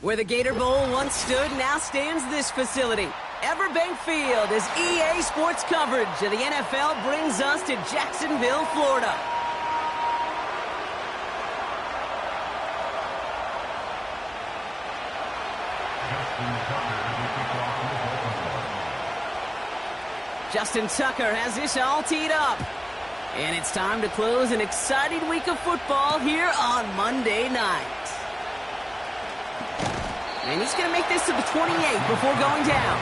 Where the Gator Bowl once stood, now stands this facility. Everbank Field, as EA Sports coverage of the NFL brings us to Jacksonville, Florida. Justin Tucker has this all teed up. And it's time to close an exciting week of football here on Monday night. And he's going to make this to the 28 before going down.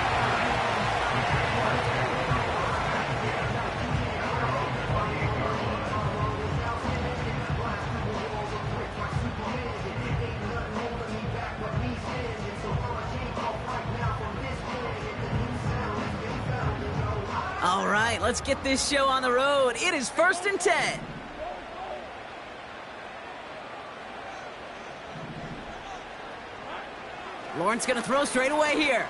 All right, let's get this show on the road. It is 1st and 10. Lawrence going to throw straight away here.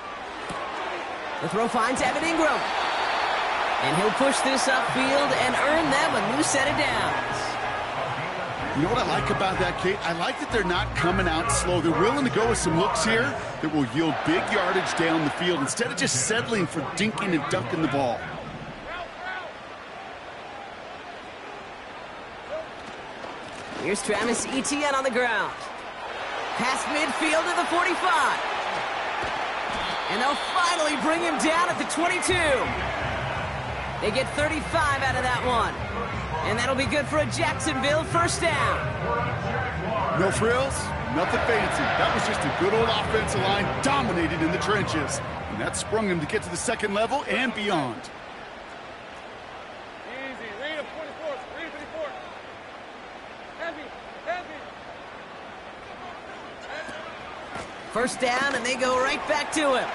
The throw finds Evan Ingram. And he'll push this upfield and earn them a new set of downs. You know what I like about that, Kate? I like that they're not coming out slow. They're willing to go with some looks here that will yield big yardage down the field instead of just settling for dinking and dunking the ball. Here's Travis Etienne on the ground. Past midfield to the 45. And they'll finally bring him down at the 22. They get 35 out of that one. And that'll be good for a Jacksonville first down. No frills, nothing fancy. That was just a good old offensive line dominated in the trenches. And that sprung him to get to the second level and beyond. First down, and they go right back to him.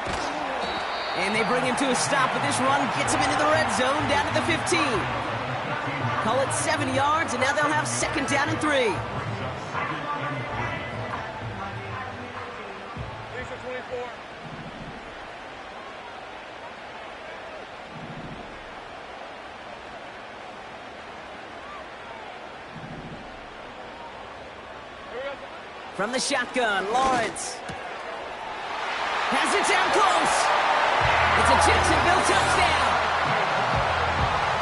And they bring him to a stop, but this run gets him into the red zone down to the 15. Call it 7 yards, and now they'll have 2nd down and 3. From the shotgun, Lawrence has it down close. It's a Jacksonville touchdown.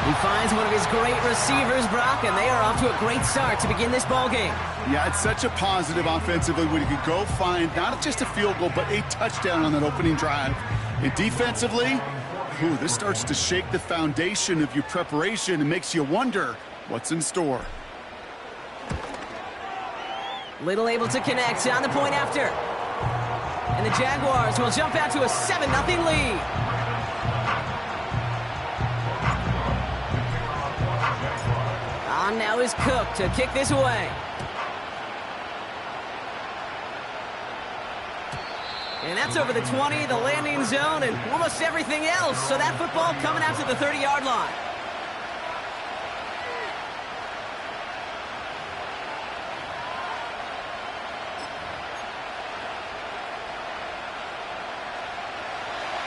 He finds one of his great receivers, Brock, and they are off to a great start to begin this ball game. Yeah, it's such a positive offensively when you could go find not just a field goal, but a touchdown on that opening drive. And defensively, this starts to shake the foundation of your preparation and makes you wonder what's in store. Little able to connect on the point after. And the Jaguars will jump out to a 7-0 lead. On now is Cook to kick this away. And that's over the 20, the landing zone, and almost everything else. So that football coming out to the 30-yard line.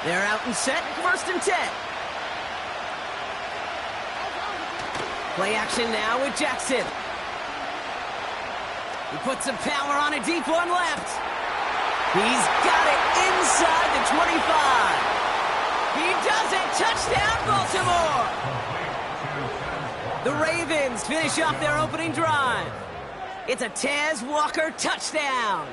They're out and set, 1st and 10. Play action now with Jackson. He puts some power on a deep one left. He's got it inside the 25. He does it. Touchdown, Baltimore. The Ravens finish off their opening drive. It's a Taz Walker touchdown.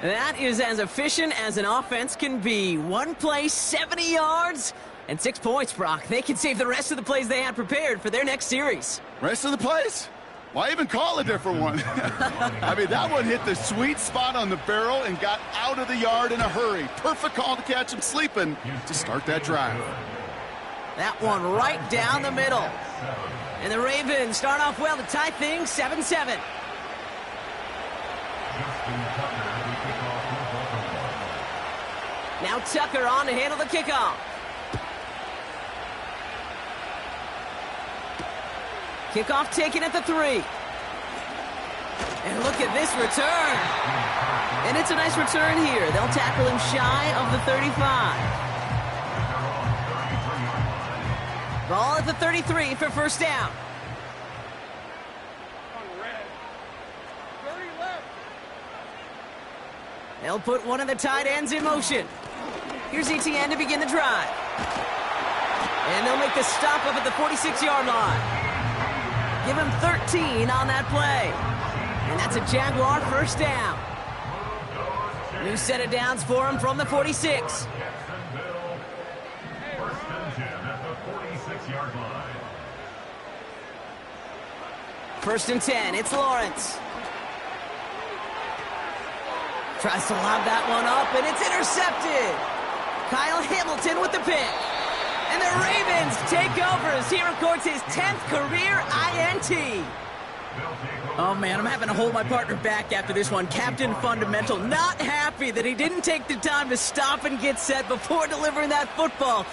That is as efficient as an offense can be. One play, 70 yards, and 6 points, Brock. They can save the rest of the plays they had prepared for their next series. Rest of the plays? Why even call a different one? I mean, that one hit the sweet spot on the barrel and got out of the yard in a hurry. Perfect call to catch him sleeping to start that drive. That one right down the middle. And the Ravens start off well to tie things 7-7. Now Tucker on to handle the kickoff. Kickoff taken at the 3. And look at this return. And it's a nice return here. They'll tackle him shy of the 35. Ball at the 33 for first down. They'll put one of the tight ends in motion. Here's Etienne to begin the drive. And they'll make the stop up at the 46-yard line. Give him 13 on that play. And that's a Jaguar first down. New set of downs for him from the 46. First and 10, it's Lawrence. Tries to lob that one up, and it's intercepted. Kyle Hamilton with the pick. And the Ravens take over as he records his 10th career INT. Oh, man, I'm having to hold my partner back after this one. Captain Fundamental not happy that he didn't take the time to stop and get set before delivering that football.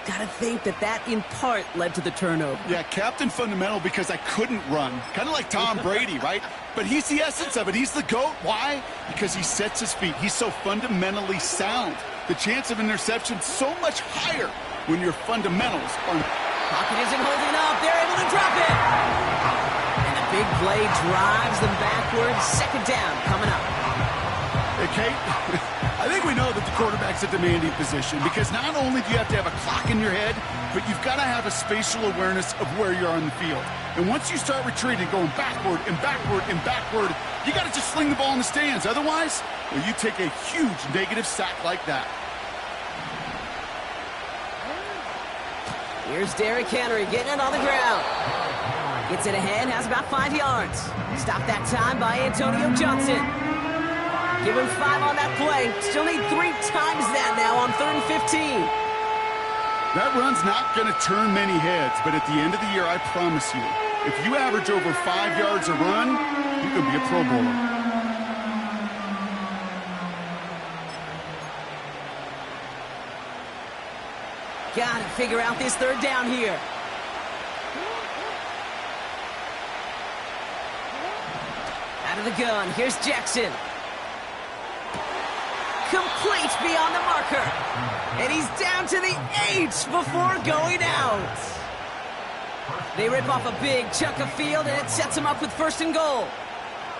Gotta think that in part led to the turnover. Yeah, Captain Fundamental because I couldn't run. Kind of like Tom Brady, right? But he's the essence of it. He's the GOAT. Why? Because he sets his feet. He's so fundamentally sound. The chance of interception so much higher when your fundamentals are... Pocket isn't holding up. They're able to drop it. And the big play drives them backwards. Second down coming up. Hey, Kate, I think we know that the quarterback's a demanding position because not only do you have to have a clock in your head, but you've got to have a spatial awareness of where you're on the field. And once you start retreating, going backward and backward and backward, you got to just sling the ball in the stands. Otherwise, well, you take a huge negative sack like that. Here's Derrick Henry getting it on the ground. Gets it ahead, has about 5 yards. Stopped that time by Antonio Johnson. Give him 5 on that play. Still need 3 times that now on 3rd and 15. That run's not going to turn many heads, but at the end of the year, I promise you, if you average over 5 yards a run, you could be a Pro Bowler. Gotta figure out this 3rd down here. Out of the gun, here's Jackson. Complete beyond the marker. And he's down to the 8 before going out. They rip off a big chunk of field, and it sets him up with 1st and goal.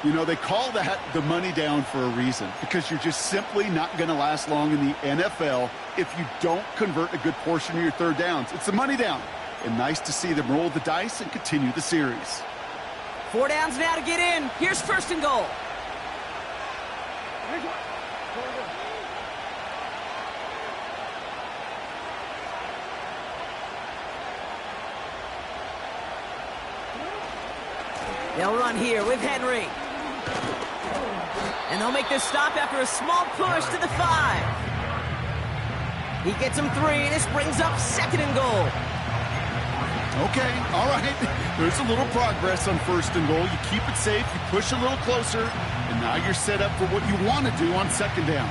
You know, they call that the money down for a reason, because you're just simply not going to last long in the NFL if you don't convert a good portion of your 3rd downs. It's the money down. And nice to see them roll the dice and continue the series. 4 downs now to get in. Here's 1st and goal. They'll run here with Henry. And they'll make this stop after a small push to the 5. He gets him 3, and this brings up 2nd and goal. Okay, all right. There's a little progress on 1st and goal. You keep it safe, you push a little closer, and now you're set up for what you want to do on 2nd down.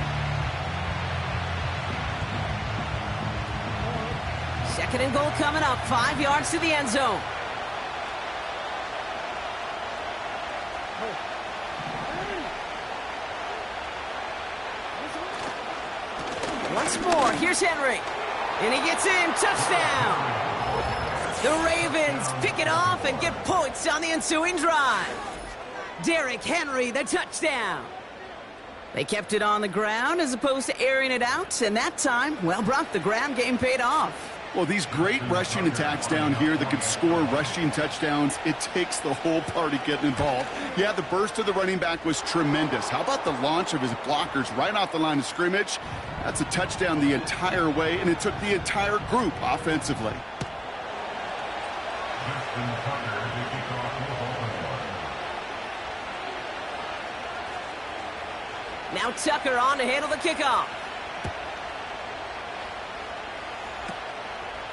2nd and goal coming up, 5 yards to the end zone. Once more, here's Henry. And he gets in, touchdown. The Ravens pick it off and get points on the ensuing drive. Derrick Henry, the touchdown. They kept it on the ground as opposed to airing it out, and that time, well, Brock, the ground game paid off. Well, these great rushing attacks down here that could score rushing touchdowns, it takes the whole party getting involved. Yeah, the burst of the running back was tremendous. How about the launch of his blockers right off the line of scrimmage? That's a touchdown the entire way, and it took the entire group offensively. Now Tucker on to handle the kickoff.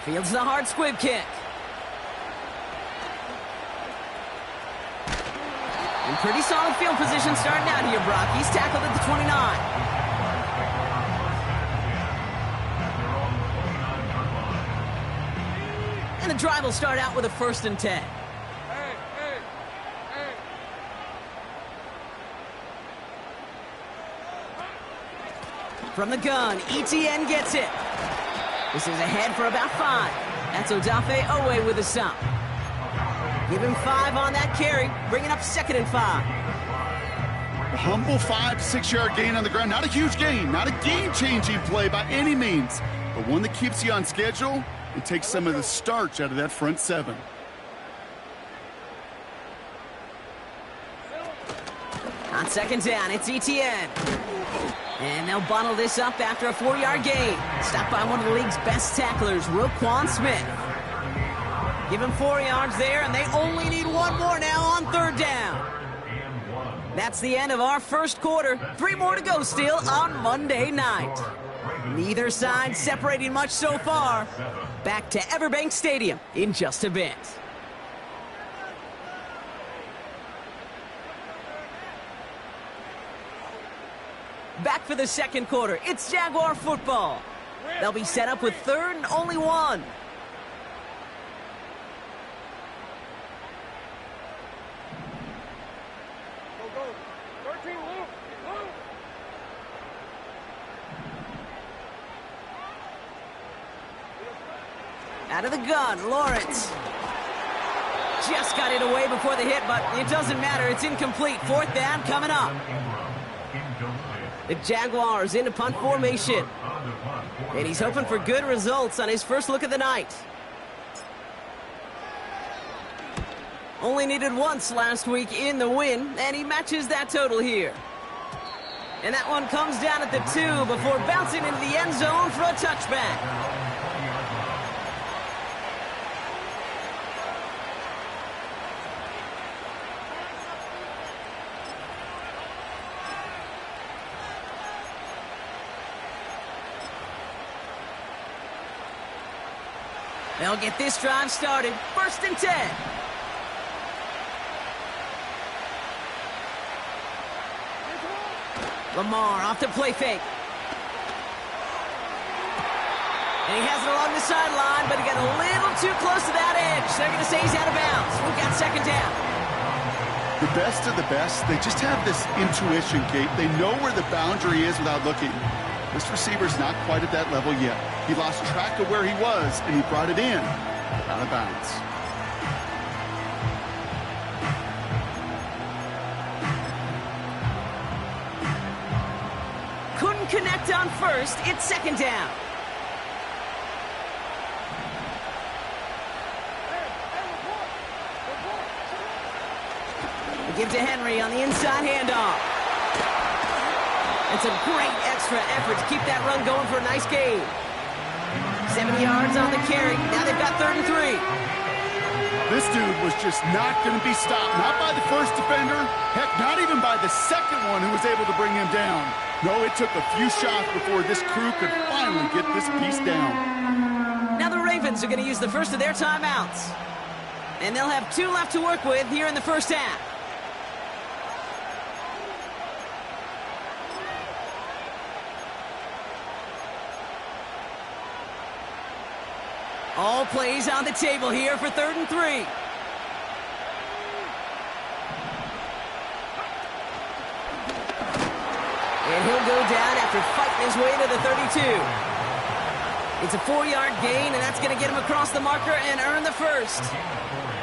Fields the hard squib kick. In pretty solid field position starting out here, Brock. He's tackled at the 29. And the drive will start out with a 1st and 10. From the gun, Etienne gets it. This is ahead for about 5. That's Odafe Owe with a stop. Give him 5 on that carry, bringing up 2nd and 5. A humble 5 to 6 yard gain on the ground. Not a huge gain, not a game-changing play by any means, but one that keeps you on schedule and takes some of the starch out of that front seven. On second down, it's ETN. And they'll bottle this up after a 4-yard gain. Stopped by one of the league's best tacklers, Roquan Smith. Give him 4 yards there, and they only need one more now on third down. That's the end of our first quarter. 3 more to go still on Monday night. Neither side separating much so far. Back to Everbank Stadium in just a bit. Back for the second quarter. It's Jaguar football. They'll be set up with third and only one. Out of the gun, Lawrence. Just got it away before the hit, but it doesn't matter. It's incomplete. Fourth down coming up. The Jaguars into punt formation. And he's hoping for good results on his first look of the night. Only needed once last week in the win, and he matches that total here. And that one comes down at the 2 before bouncing into the end zone for a touchback. They'll get this drive started. First and 10. Lamar off the play fake. And he has it along the sideline, but he got a little too close to that edge. They're going to say he's out of bounds. We've got second down. The best of the best, they just have this intuition, Kate. They know where the boundary is without looking. This receiver's not quite at that level yet. He lost track of where he was, and he brought it in out of bounds. Couldn't connect on first. It's second down. They give to Henry on the inside handoff. It's a great extra effort to keep that run going for a nice gain. 70 yards on the carry. Now they've got 3rd and 3. This dude was just not going to be stopped. Not by the first defender. Heck, not even by the second one who was able to bring him down. No, it took a few shots before this crew could finally get this piece down. Now the Ravens are going to use the first of their timeouts. And they'll have 2 left to work with here in the first half. All plays on the table here for 3rd and 3. And he'll go down after fighting his way to the 32. It's a 4-yard gain, and that's going to get him across the marker and earn the first.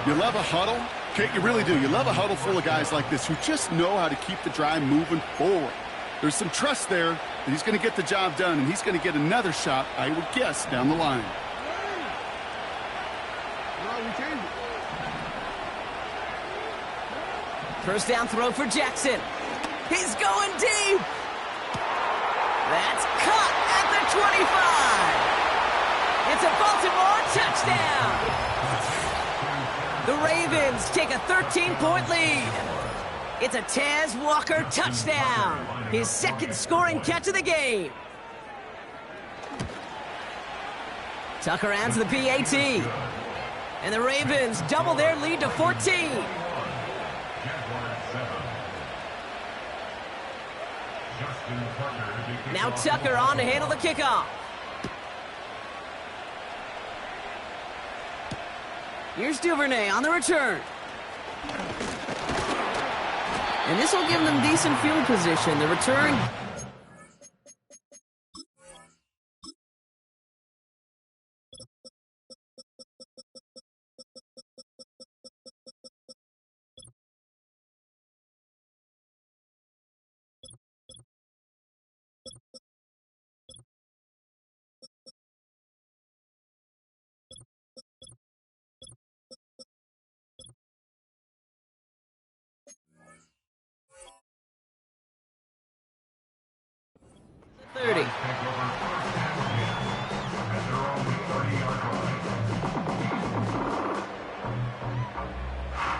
You love a huddle? Kate, you really do. You love a huddle full of guys like this who just know how to keep the drive moving forward. There's some trust there that he's going to get the job done, and he's going to get another shot, I would guess, down the line. First down throw for Jackson. He's going deep. That's caught at the 25. It's a Baltimore touchdown. The Ravens take a 13-point lead. It's a Taz Walker touchdown. His second scoring catch of the game. Tucker adds the PAT. And the Ravens double their lead to 14. Now Tucker on to handle the kickoff. Here's Duvernay on the return. And this will give them decent field position. The return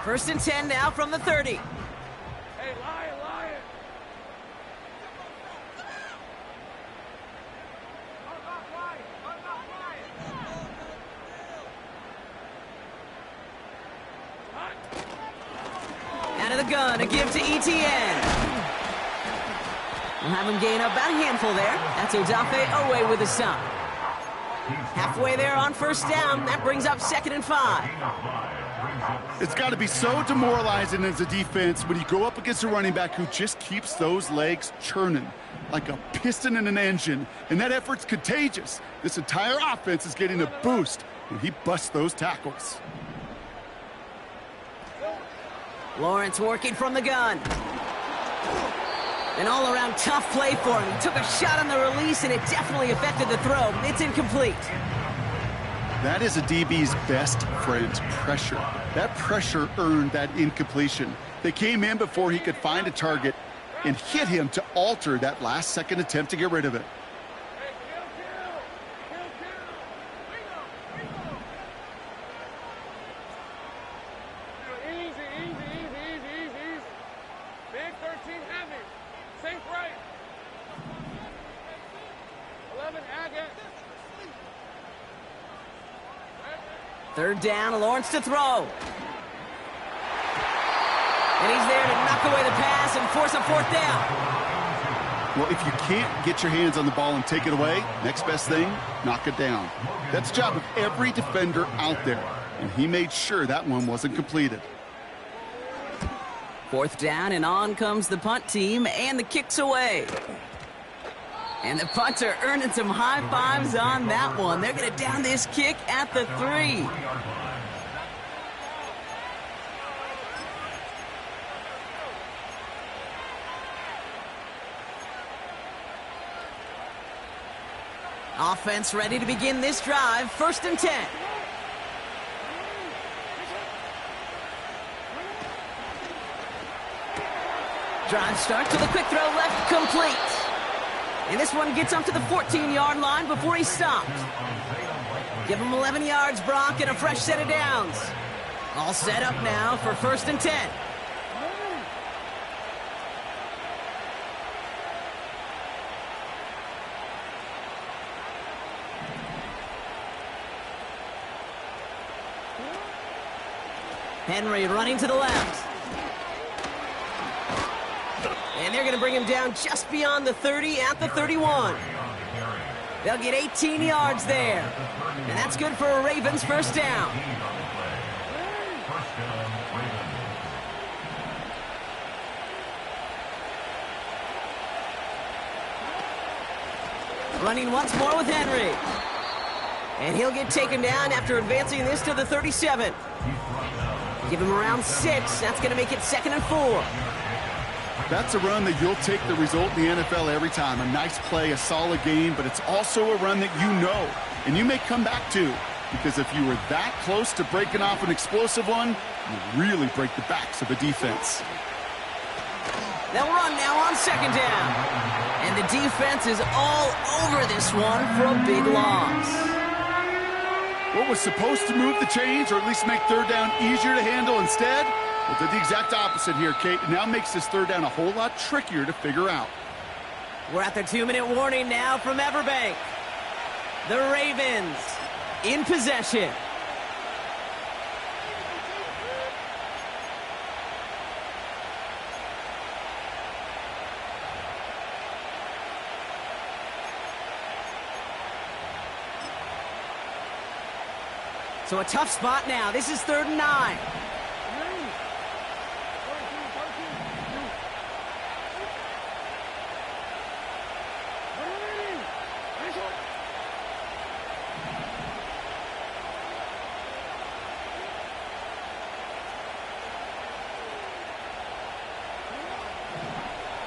First and 10 now from the 30. Hey, Lion, Lion. Out of the gun, a give to ETN. We'll have him gain up about a handful there. That's Odafe Owe with a stop. Halfway there on first down. That brings up 2nd and 5. It's got to be so demoralizing as a defense when you go up against a running back who just keeps those legs churning like a piston in an engine, and that effort's contagious. This entire offense is getting a boost when he busts those tackles. Lawrence working from the gun. An all-around tough play for him. He took a shot on the release, and it definitely affected the throw. It's incomplete. That is a DB's best friend, pressure. That pressure earned that incompletion. They came in before he could find a target and hit him to alter that last-second attempt to get rid of it. Third down, Lawrence to throw. And he's there to knock away the pass and force a 4th down. Well, if you can't get your hands on the ball and take it away, next best thing, knock it down. That's the job of every defender out there, and he made sure that one wasn't completed. 4th down, and on comes the punt team, and the kick's away. And the punter earning some high fives on that one. They're going to down this kick at the 3. Offense ready to begin this drive. 1st and 10. Drive start to the quick throw left, complete. And this one gets up to the 14-yard line before he's stopped. Give him 11 yards, Brock, and a fresh set of downs. All set up now for 1st and 10. Henry running to the left. And they're going to bring him down just beyond the 30 at the 31. They'll get 18 yards there. And that's good for a Ravens 1st down. Running once more with Henry. And he'll get taken down after advancing this to the 37. Give him around 6. That's going to make it 2nd and 4. That's a run that you'll take the result in the NFL every time. A nice play, a solid game, but it's also a run that you know, and you may come back to, because if you were that close to breaking off an explosive one, you really break the backs of the defense. They'll run now on 2nd down. And the defense is all over this one for a big loss. What was supposed to move the chains, or at least make 3rd down easier to handle instead, well, did the exact opposite here, Kate. It now makes this 3rd down a whole lot trickier to figure out. We're at the 2-minute warning now from Everbank. The Ravens in possession. So a tough spot now. This is 3rd and 9.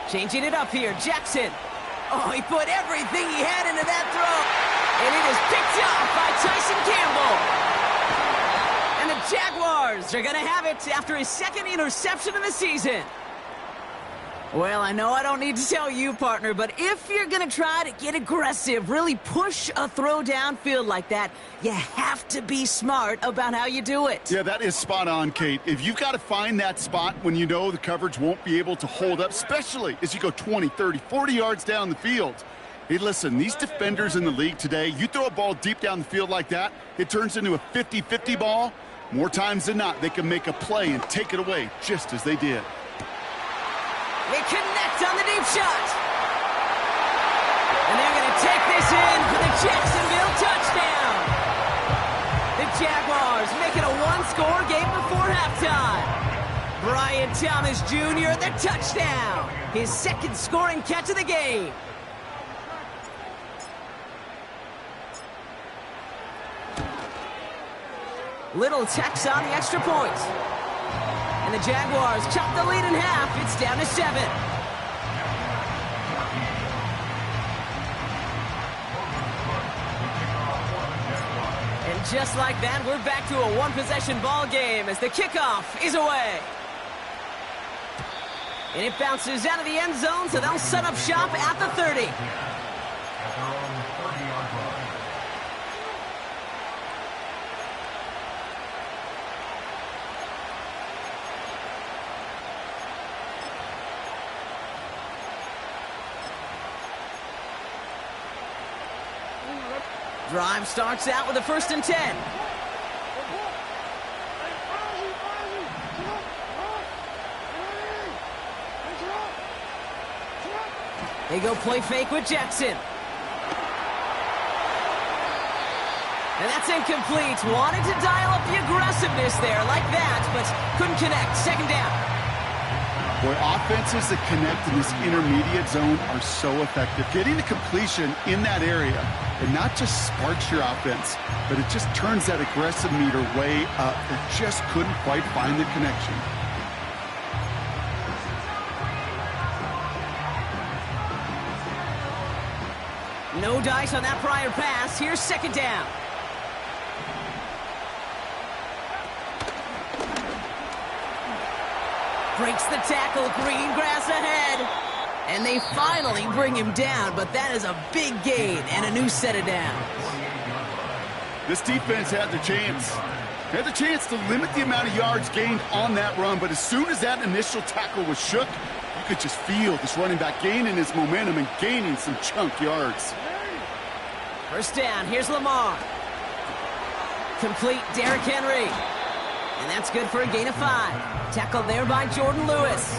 Changing it up here, Jackson. Oh, he put everything he had into that throw. And it is picked off by Tyson Campbell. And the Jaguars are going to have it after his 2nd interception of the season. Well, I know I don't need to tell you, partner, but if you're going to try to get aggressive, really push a throw downfield like that, you have to be smart about how you do it. Yeah, that is spot on, Kate. If you've got to find that spot when you know the coverage won't be able to hold up, especially as you go 20, 30, 40 yards down the field. Hey, listen, these defenders in the league today, you throw a ball deep down the field like that, it turns into a 50-50 ball. More times than not, they can make a play and take it away just as they did. They connect on the deep shot. And they're going to take this in for the Jacksonville touchdown. The Jaguars make it a one-score game before halftime. Brian Thomas Jr. the touchdown. His second scoring catch of the game. Little tacks on the extra point. And the Jaguars chop the lead in half. It's down to 7. And just like that, we're back to a one-possession ball game as the kickoff is away. And it bounces out of the end zone, so they'll set up shop at the 30. Drive starts out with a 1st and 10. They go play fake with Jackson. And that's incomplete. Wanted to dial up the aggressiveness there like that, but couldn't connect. 2nd down. Boy, offenses that connect in this intermediate zone are so effective. Getting the completion in that area, it not just sparks your offense, but it just turns that aggressive meter way up. It just couldn't quite find the connection. No dice on that prior pass. Here's 2nd down. Breaks the tackle, green grass ahead. And they finally bring him down, but that is a big gain and a new set of downs. This defense had the chance. Had the chance to limit the amount of yards gained on that run, but as soon as that initial tackle was shook, you could just feel this running back gaining his momentum and gaining some chunk yards. 1st down, here's Lamar. Complete, Derrick Henry. And that's good for a gain of 5. Tackled there by Jordan Lewis.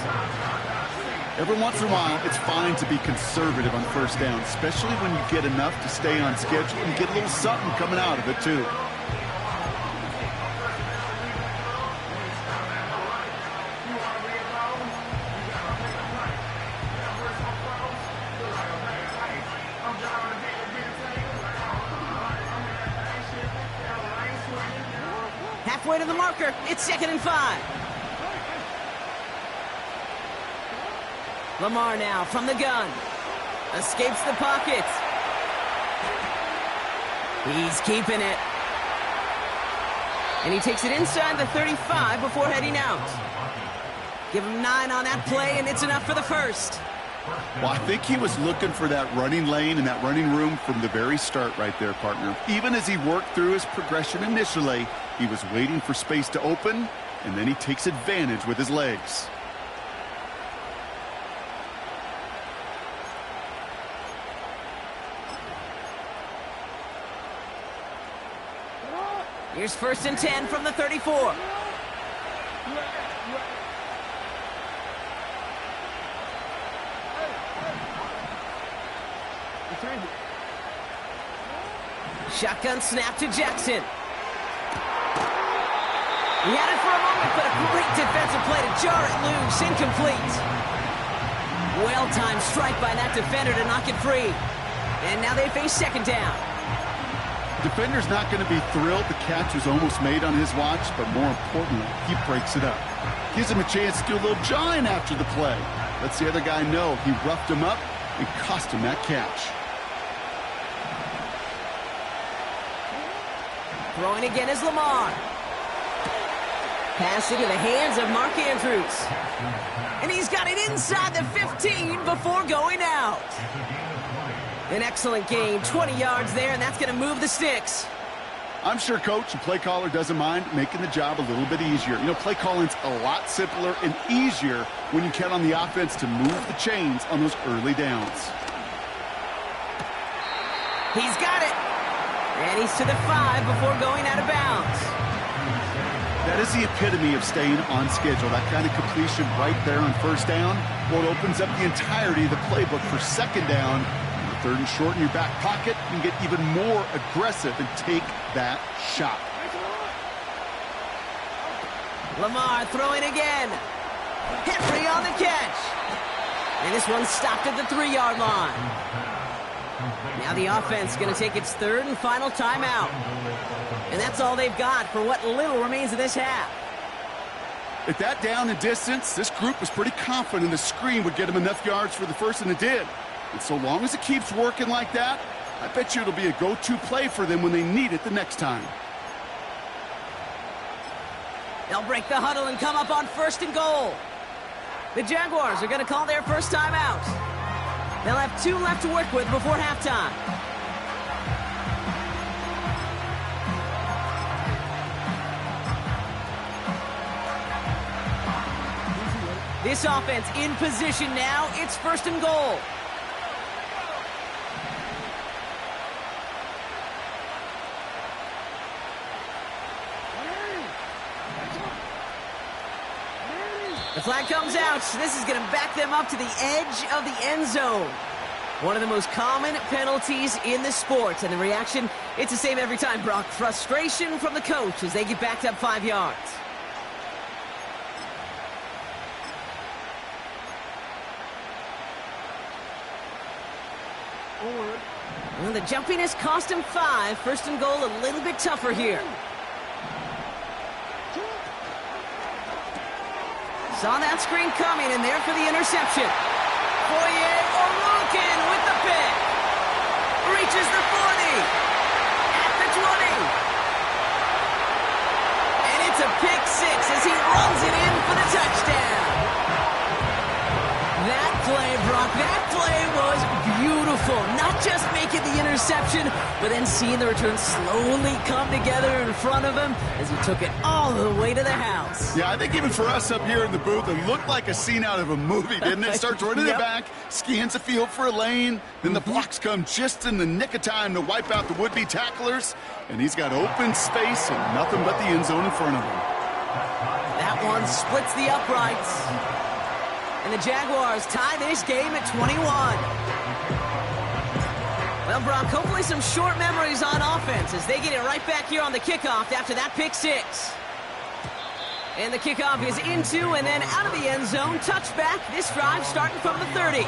Every once in a while, it's fine to be conservative on 1st down, especially when you get enough to stay on schedule and get a little something coming out of it, too. Halfway to the marker, it's 2nd and 5. Lamar now from the gun. Escapes the pocket. He's keeping it. And he takes it inside the 35 before heading out. Give him 9 on that play, and it's enough for the 1st. Well, I think he was looking for that running lane and that running room from the very start right there, partner. Even as he worked through his progression initially, he was waiting for space to open, and then he takes advantage with his legs. Here's 1st and 10 from the 34. Shotgun snap to Jackson. He had it for a moment, but a great defensive play to jar it loose. Incomplete. Well-timed strike by that defender to knock it free. And now they face 2nd down. The defender's not going to be thrilled the catch was almost made on his watch, but more importantly, he breaks it up. Gives him a chance to do a little jawing after the play. Lets the other guy know he roughed him up and cost him that catch. Throwing again is Lamar. Pass into the hands of Mark Andrews. And he's got it inside the 15 before going out. An excellent gain, 20 yards there, and that's going to move the sticks. I'm sure Coach and play caller doesn't mind making the job a little bit easier. You know, play calling's a lot simpler and easier when you count on the offense to move the chains on those early downs. He's got it. And he's to the 5 before going out of bounds. That is the epitome of staying on schedule. That kind of completion right there on first down. Well, it opens up the entirety of the playbook for second down. Third and short in your back pocket, you can get even more aggressive and take that shot. Lamar throwing again. Henry on the catch. And this one stopped at the 3-yard line. Now the offense going to take its third and final timeout. And that's all they've got for what little remains of this half. At that down and distance, this group was pretty confident the screen would get them enough yards for the first, and it did. And so long as it keeps working like that, I bet you it'll be a go-to play for them when they need it the next time. They'll break the huddle and come up on first and goal. The Jaguars are going to call their first timeout. They'll have 2 left to work with before halftime. This offense in position now. It's first and goal. The flag comes out. This is going to back them up to the edge of the end zone. One of the most common penalties in the sport. And the reaction, it's the same every time, Brock. Frustration from the coach as they get backed up 5 yards. Well, the jumpiness cost him 5. First and goal a little bit tougher here. Saw that screen coming, and there for the interception. Foye Olukin with the pick. Reaches the 40. At the 20. And it's a pick 6 as he runs it in for the touchdown. That play, Brock, that play was beautiful. Not just making the interception, but then seeing the return slowly come together in front of him as he took it all the way to the house. Yeah, I think even for us up here in the booth, it looked like a scene out of a movie, didn't it? Starts running the back, scans the field for a lane, then the blocks come just in the nick of time to wipe out the would-be tacklers, and he's got open space and nothing but the end zone in front of him. That one splits the uprights. And the Jaguars tie this game at 21. Well, Brock, hopefully some short memories on offense as they get it right back here on the kickoff after that pick 6. And the kickoff is into and then out of the end zone. Touchback. This drive starting from the 30.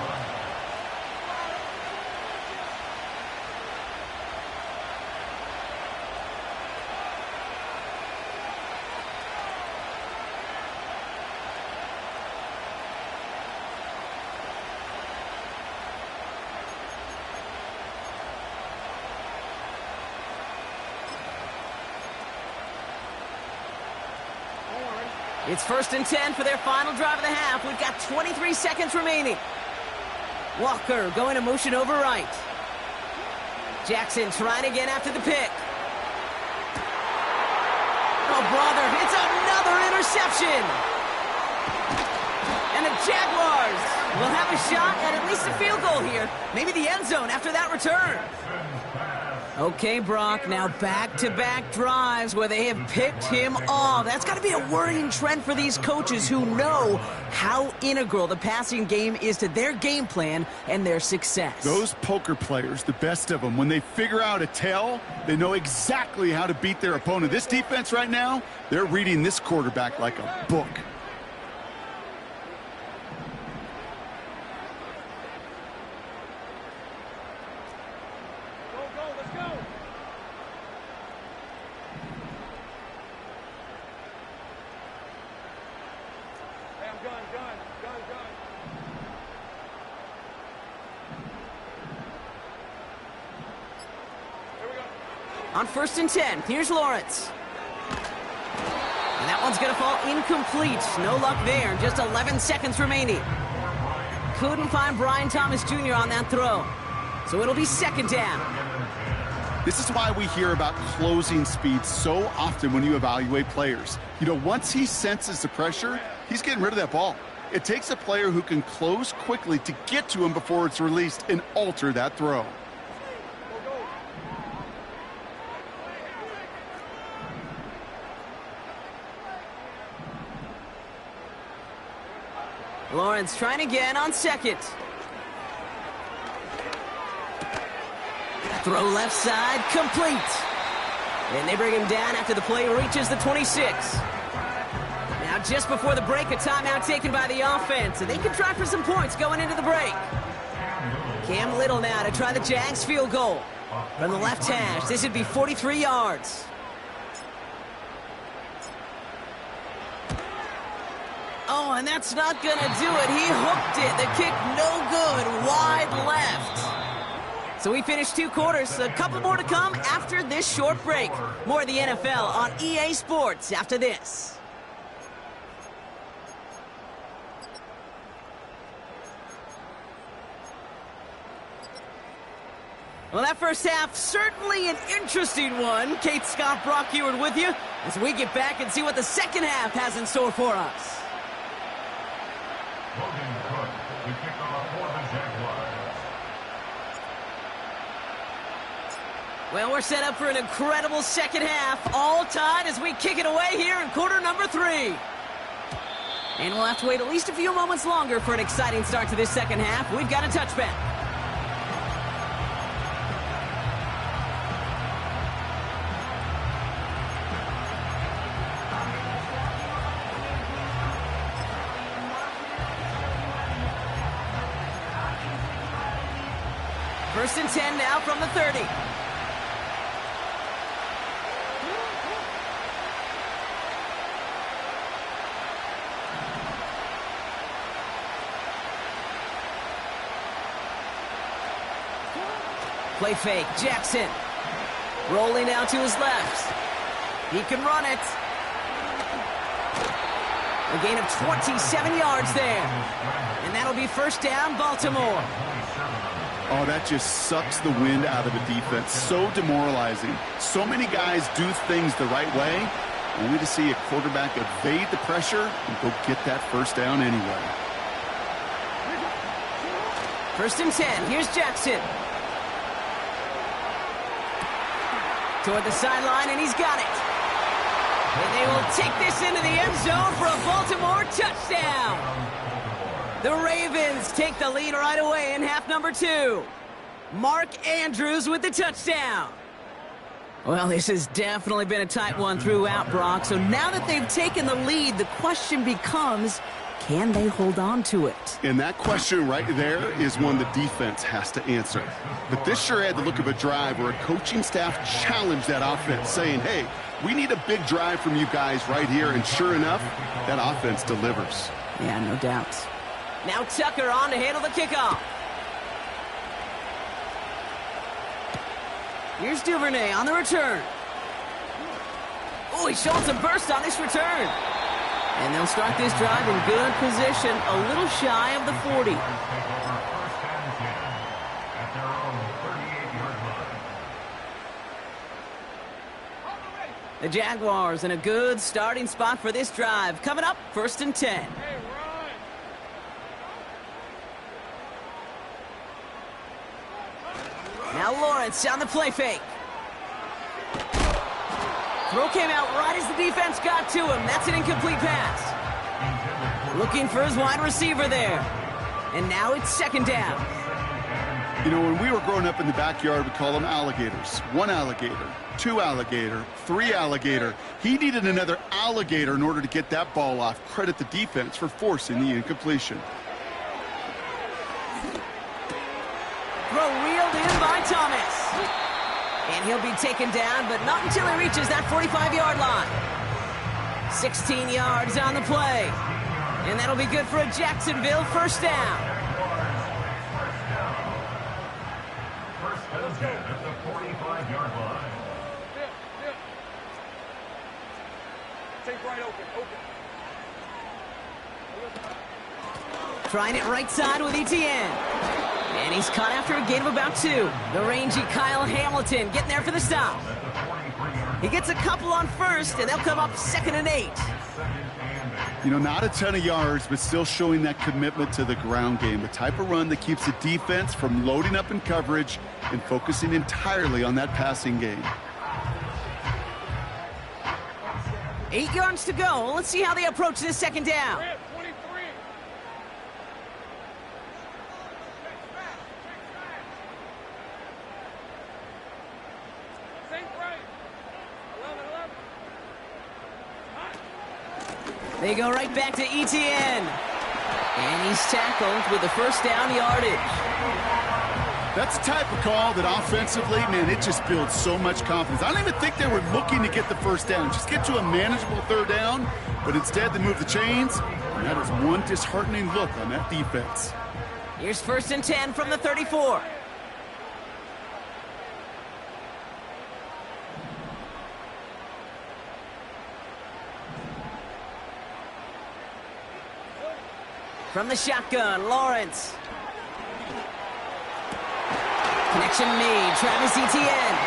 It's first and 10 for their final drive of the half. We've got 23 seconds remaining. Walker going to motion over right. Jackson trying again after the pick. Oh, brother, it's another interception. And the Jaguars will have a shot at least a field goal here. Maybe the end zone after that return. Okay, Brock, now back-to-back drives where they have picked him off. That's got to be a worrying trend for these coaches who know how integral the passing game is to their game plan and their success. Those poker players, the best of them, when they figure out a tell, they know exactly how to beat their opponent. This defense right now, they're reading this quarterback like a book. On first and 10, here's Lawrence. And that one's going to fall incomplete. No luck there. Just 11 seconds remaining. Couldn't find Brian Thomas Jr. on that throw. So it'll be second down. This is why we hear about closing speed so often when you evaluate players. You know, once he senses the pressure, he's getting rid of that ball. It takes a player who can close quickly to get to him before it's released and alter that throw. Lawrence trying again on second. Throw left side, complete. And they bring him down after the play reaches the 26. Now just before the break, a timeout taken by the offense. And they can try for some points going into the break. Cam Little now to try the Jags field goal. From the left hash, this would be 43 yards. Oh, and that's not going to do it. He hooked it. The kick no good. Wide left. So we finished 2 quarters. A couple more to come after this short break. More of the NFL on EA Sports after this. Well, that first half, certainly an interesting one. Kate Scott, Brock Eward with you as we get back and see what the second half has in store for us. Well, we're set up for an incredible second half. All tied as we kick it away here in quarter number 3. And we'll have to wait at least a few moments longer for an exciting start to this second half. We've got a touchback. First and 10 now from the 30. Play fake, Jackson. Rolling out to his left. He can run it. A gain of 27 yards there. And that'll be first down, Baltimore. Oh, that just sucks the wind out of the defense. So demoralizing. So many guys do things the right way, only to see a quarterback evade the pressure and go get that first down anyway. First and 10. Here's Jackson. Toward the sideline, and he's got it. And they will take this into the end zone for a Baltimore touchdown. The Ravens take the lead right away in half number 2. Mark Andrews with the touchdown. Well, this has definitely been a tight one throughout, Brock. So now that they've taken the lead, the question becomes, can they hold on to it? And that question right there is one the defense has to answer. But this sure had the look of a drive where a coaching staff challenged that offense, saying, hey, we need a big drive from you guys right here. And sure enough, that offense delivers. Yeah, no doubt. Now Tucker on to handle the kickoff. Here's Duvernay on the return. Oh, he's showing some burst on this return. And they'll start this drive in good position, a little shy of the 40. The Jaguars in a good starting spot for this drive. Coming up, first and 10. Now Lawrence on the play fake. Throw came out right as the defense got to him. That's an incomplete pass. Looking for his wide receiver there. And now it's second down. You know, when we were growing up in the backyard, we call them alligators. 1 alligator, 2 alligator, 3 alligator. He needed another alligator in order to get that ball off. Credit the defense for forcing the incompletion. Throw reeled in by Thomas. And he'll be taken down, but not until he reaches that 45-yard line. 16 yards on the play. And that'll be good for a Jacksonville first down. First down at the 45-yard line. Take right open. Trying it right side with Etienne. And he's caught after a gain of about 2. The rangy Kyle Hamilton getting there for the stop. He gets a couple on first, and they'll come up 2nd and 8. You know, not a ton of yards, but still showing that commitment to the ground game. The type of run that keeps the defense from loading up in coverage and focusing entirely on that passing game. 8 yards to go. Let's see how they approach this 2nd down. 23. Think right. 11. They go right back to Etienne. And he's tackled with the first down yardage. That's the type of call that offensively, man, it just builds so much confidence. I don't even think they were looking to get the first down. Just get to a manageable 3rd down, but instead they move the chains, and that is one disheartening look on that defense. Here's 1st and 10 from the 34. From the shotgun, Lawrence. Connection made, Travis Etienne.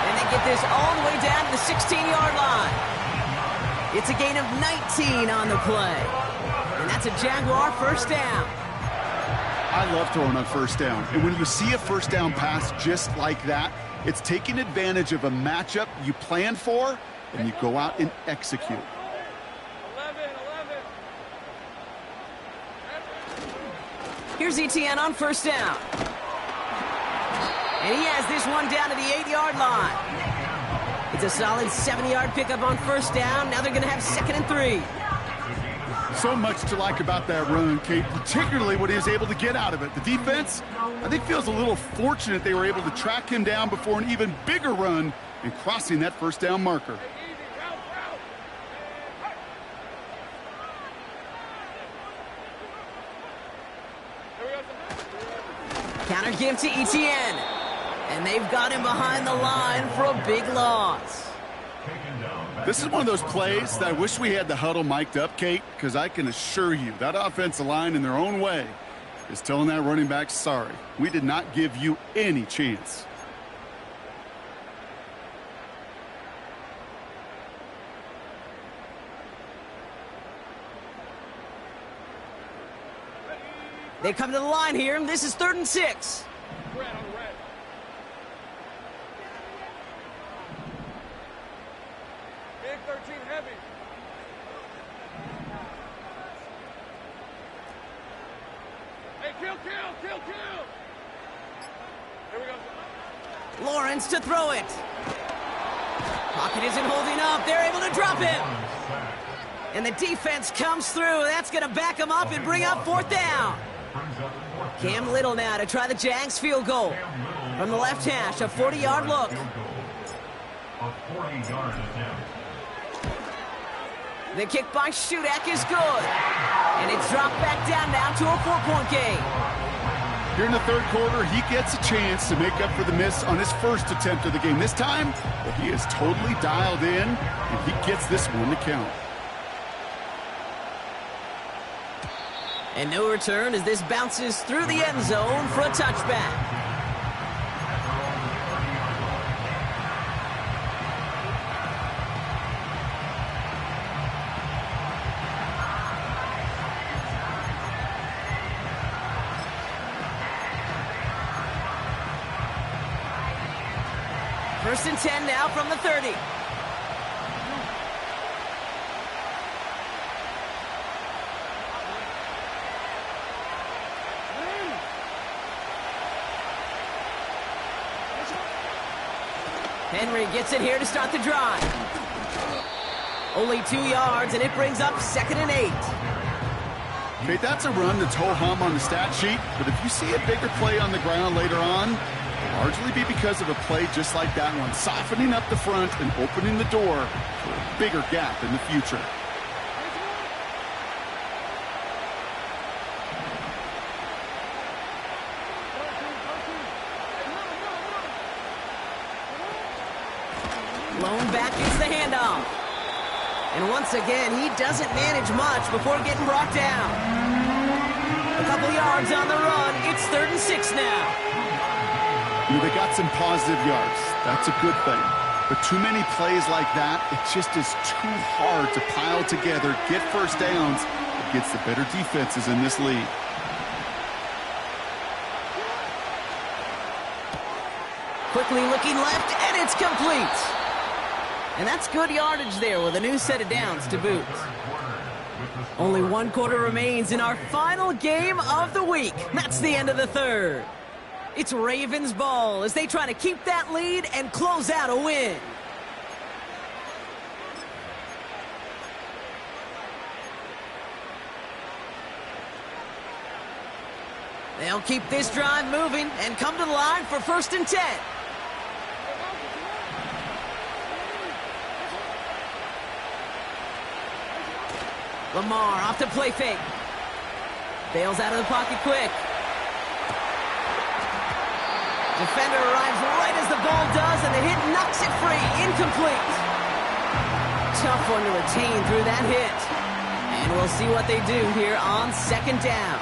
And they get this all the way down to the 16-yard line. It's a gain of 19 on the play. And that's a Jaguar first down. I love throwing on first down. And when you see a first down pass just like that, it's taking advantage of a matchup you plan for, and you go out and execute. 11. Here's Etienne on first down. And he has this one down to the 8-yard line. It's a solid 7-yard pickup on first down. Now they're going to have 2nd and 3. So much to like about that run, Kate, particularly what he was able to get out of it. The defense, I think, feels a little fortunate they were able to track him down before an even bigger run and crossing that first down marker. Counter give to Etienne. And they've got him behind the line for a big loss. This is one of those plays that I wish we had the huddle mic'd up, Kate, because I can assure you that offensive line in their own way is telling that running back, sorry, we did not give you any chance. They come to the line here, and this is 3rd and 6. Red on red. Big 13 heavy. Hey, kill. Here we go. Lawrence to throw it. Pocket isn't holding up. They're able to drop him. And the defense comes through. That's going to back them up and bring up 4th down. Cam Little now to try the Jags field goal. From the left hash, a 40-yard look. The kick by Shudak is good. And it's dropped back down now to a 4-point game. Here in the 3rd quarter, he gets a chance to make up for the miss on his first attempt of the game. This time, well, he is totally dialed in, and he gets this one to count. And no return as this bounces through the end zone for a touchback. First and 10 now from the 30. Henry gets it here to start the drive. Only 2 yards, and it brings up 2nd and 8. Okay, that's a run that's ho-hum on the stat sheet, but if you see a bigger play on the ground later on, it'll largely be because of a play just like that one, softening up the front and opening the door for a bigger gap in the future. Blown back is the handoff. And once again, he doesn't manage much before getting brought down. A couple yards on the run. It's 3rd and 6 now. They got some positive yards. That's a good thing. But too many plays like that, it just is too hard to pile together, get first downs against the better defenses in this league. Quickly looking left, and it's complete. And that's good yardage there with a new set of downs to boot. Only 1 quarter remains in our final game of the week. That's the end of the 3rd. It's Ravens ball as they try to keep that lead and close out a win. They'll keep this drive moving and come to the line for 1st and 10. Lamar off to play fake. Bails out of the pocket quick. Defender arrives right as the ball does, and the hit knocks it free. Incomplete. Tough one to retain through that hit. And we'll see what they do here on 2nd down.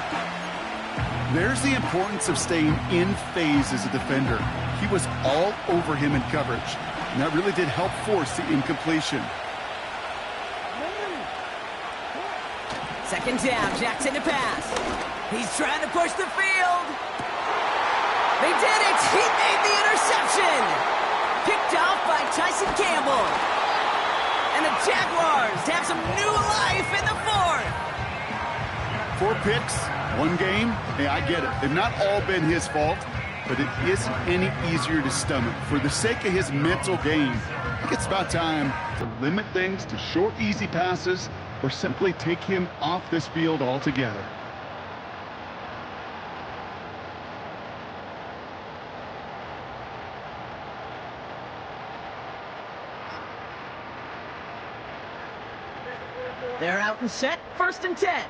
There's the importance of staying in phase as a defender. He was all over him in coverage, and that really did help force the incompletion. 2nd down, Jackson to pass. He's trying to push the field. They did it! He made the interception! Picked off by Tyson Campbell. And the Jaguars have some new life in the 4th. 4 picks, 1 game. Hey, I get it. They've not all been his fault, but it isn't any easier to stomach. For the sake of his mental game, I think it's about time to limit things to short, easy passes or simply take him off this field altogether. They're out and set, 1st and 10.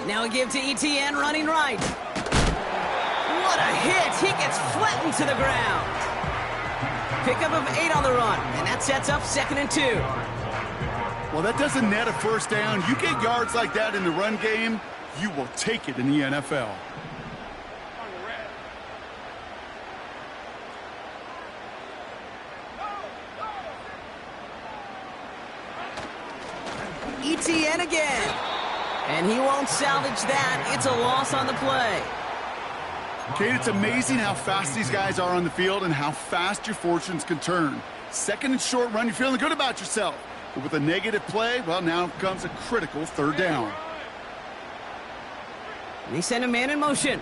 Now a give to ETN running right. What a hit! He gets flattened to the ground. Pickup of 8 on the run, and that sets up 2nd and 2. Well, that doesn't net a first down. You get yards like that in the run game, you will take it in the NFL. ETN again. And he won't salvage that. It's a loss on the play. Kate, it's amazing how fast these guys are on the field and how fast your fortunes can turn. 2nd and short run, you're feeling good about yourself. But with a negative play, well, now comes a critical 3rd down. And they send a man in motion.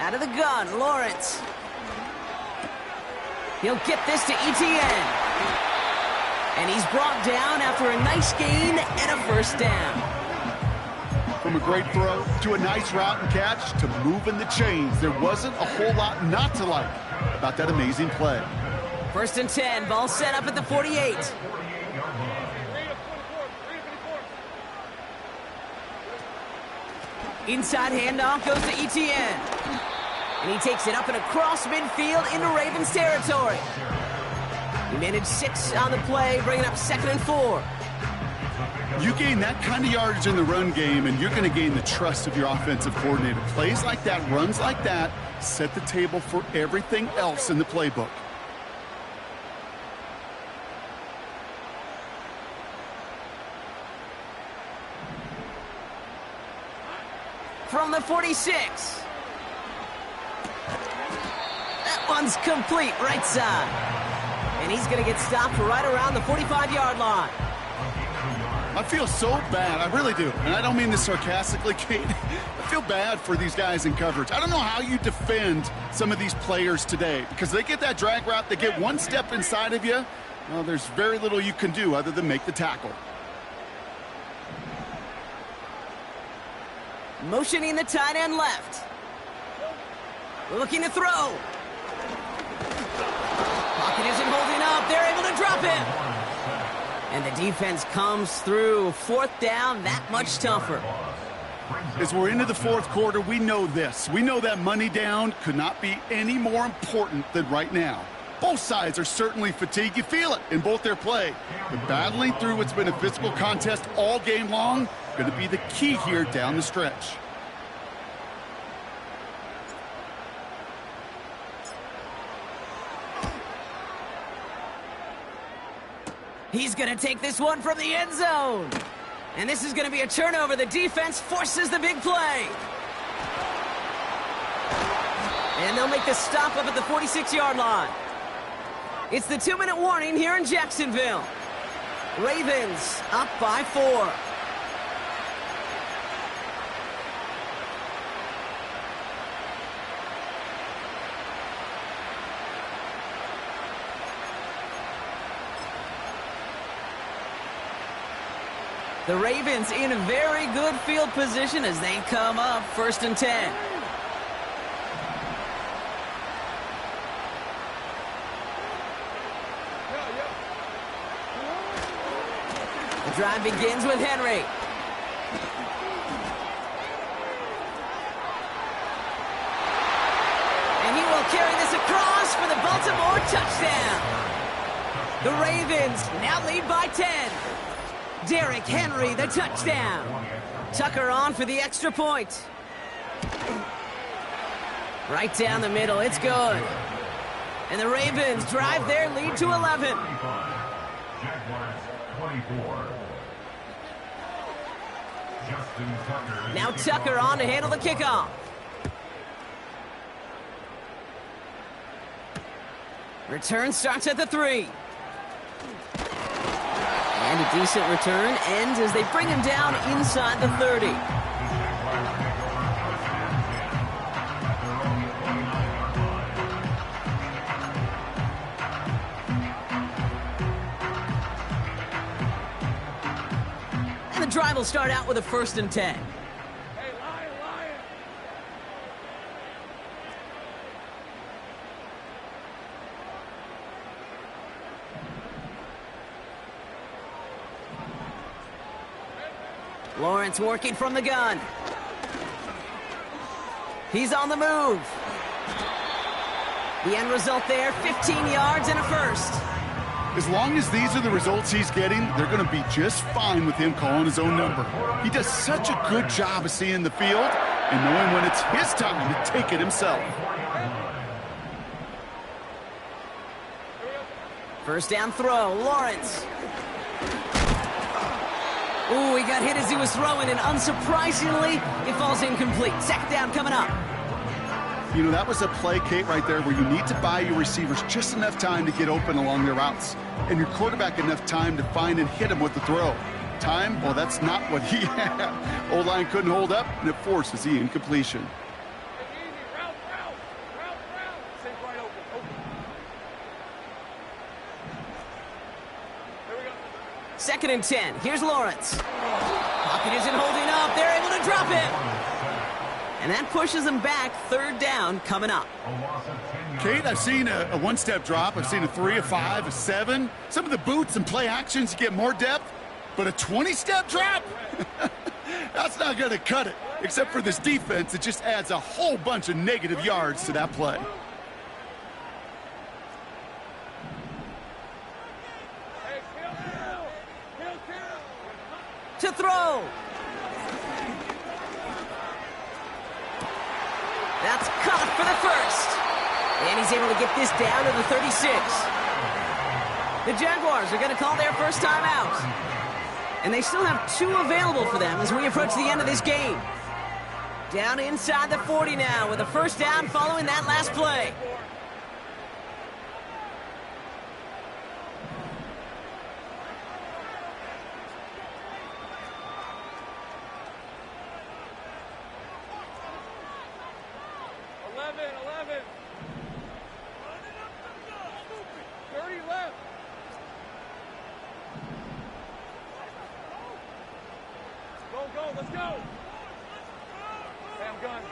Out of the gun, Lawrence. He'll get this to ETN. And he's brought down after a nice gain and a 1st down. From a great throw to a nice route and catch to moving the chains, there wasn't a whole lot not to like about that amazing play. 1st and 10, ball set up at the 48. Inside handoff goes to ETN. And he takes it up and across midfield into Ravens territory. He managed 6 on the play, bringing up 2nd and 4. You gain that kind of yardage in the run game, and you're going to gain the trust of your offensive coordinator. Plays like that, runs like that, set the table for everything else in the playbook. From the 46. That one's complete, right side. And he's going to get stopped right around the 45-yard line. I feel so bad. I really do. And I don't mean this sarcastically, Kate. I feel bad for these guys in coverage. I don't know how you defend some of these players today because they get that drag route, they get 1 step inside of you. Well, there's very little you can do other than make the tackle. Motioning the tight end left. Looking to throw. Pocket isn't holding up. They're able to drop him. And the defense comes through. Fourth down, that much tougher. As we're into the fourth quarter, we know this. We know that money down could not be any more important than right now. Both sides are certainly fatigued. You feel it in both their play. But battling through what's been a physical contest all game long, going to be the key here down the stretch. He's going to take this one from the end zone. And this is going to be a turnover. The defense forces the big play. And they'll make the stop up at the 46-yard line. It's the 2-minute warning here in Jacksonville. Ravens up by 4. The Ravens in a very good field position as they come up 1st and 10. The drive begins with Henry. And he will carry this across for the Baltimore touchdown. The Ravens now lead by 10. Derrick Henry, the touchdown. Tucker on for the extra point. Right down the middle, it's good. And the Ravens drive their lead to 11. Now Tucker on to handle the kickoff. Return starts at the 3. And a decent return ends as they bring him down inside the 30. And the drive will start out with a 1st and 10. Lawrence working from the gun. He's on the move. The end result there, 15 yards and a 1st. As long as these are the results he's getting, they're going to be just fine with him calling his own number. He does such a good job of seeing the field and knowing when it's his time to take it himself. 1st down throw, Lawrence. Ooh, he got hit as he was throwing, and unsurprisingly, it falls incomplete. 2nd down coming up. You know, that was a play, Kate, right there, where you need to buy your receivers just enough time to get open along their routes, and your quarterback enough time to find and hit him with the throw. Time? Well, that's not what he had. O-line couldn't hold up, and it forces the incompletion. Second and 10. Here's Lawrence. Pocket isn't holding up. They're able to drop it. And that pushes them back. 3rd down coming up. Kate, I've seen a one-step drop. I've seen a 3, a 5, a 7. Some of the boots and play actions you get more depth. But a 20-step drop? That's not going to cut it. Except for this defense, it just adds a whole bunch of negative yards to that play. To throw. That's caught for the 1st. And he's able to get this down to the 36. The Jaguars are going to call their first timeout. And they still have 2 available for them as we approach the end of this game. Down inside the 40 now with a 1st down following that last play. Let's go. Sam, gun.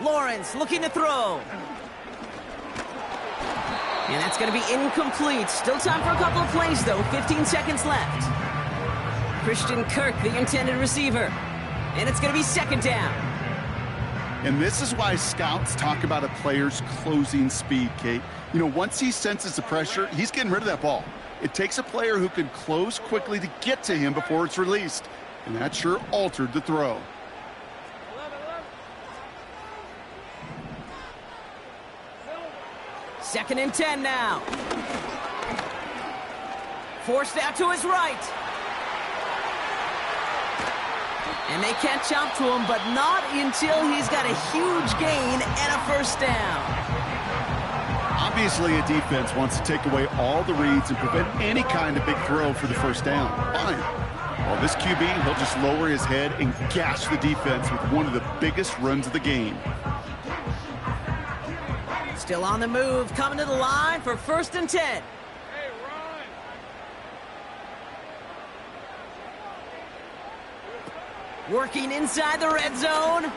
Lawrence looking to throw. And that's going to be incomplete. Still time for a couple of plays, though. 15 seconds left. Christian Kirk, the intended receiver. And it's going to be second down. And this is why scouts talk about a player's closing speed, Kate. You know, once he senses the pressure, he's getting rid of that ball. It takes a player who can close quickly to get to him before it's released. And that sure altered the throw. 2nd and 10 now. Forced out to his right. And they can't jump to him, but not until he's got a huge gain and a first down. Obviously, a defense wants to take away all the reads and prevent any kind of big throw for the first down. Fine. Well, this QB, he'll just lower his head and gash the defense with one of the biggest runs of the game. Still on the move, coming to the line for 1st and 10. Hey, run. Working inside the red zone. And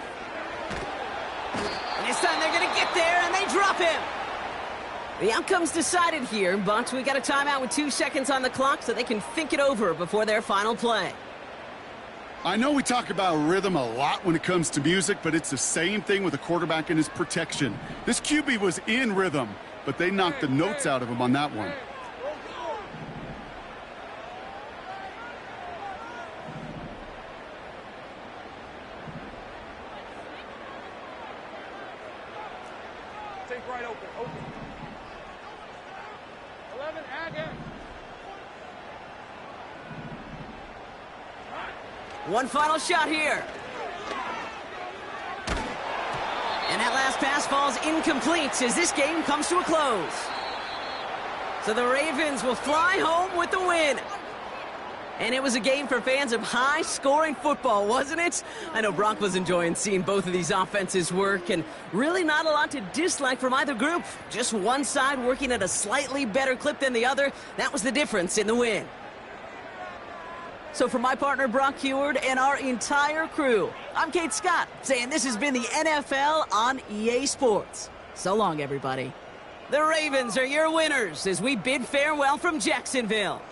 this time they're going to get there, and they drop him. The outcome's decided here, but we got a timeout with 2 seconds on the clock so they can think it over before their final play. I know we talk about rhythm a lot when it comes to music, but it's the same thing with a quarterback and his protection. This QB was in rhythm, but they knocked the notes out of him on that one. Take right open. 11, Agate. One final shot here. And that last pass falls incomplete as this game comes to a close. So the Ravens will fly home with the win. And it was a game for fans of high-scoring football, wasn't it? I know Brock was enjoying seeing both of these offenses work, and really not a lot to dislike from either group. Just one side working at a slightly better clip than the other. That was the difference in the win. So for my partner, Brock Heward, and our entire crew, I'm Kate Scott, saying this has been the NFL on EA Sports. So long, everybody. The Ravens are your winners as we bid farewell from Jacksonville.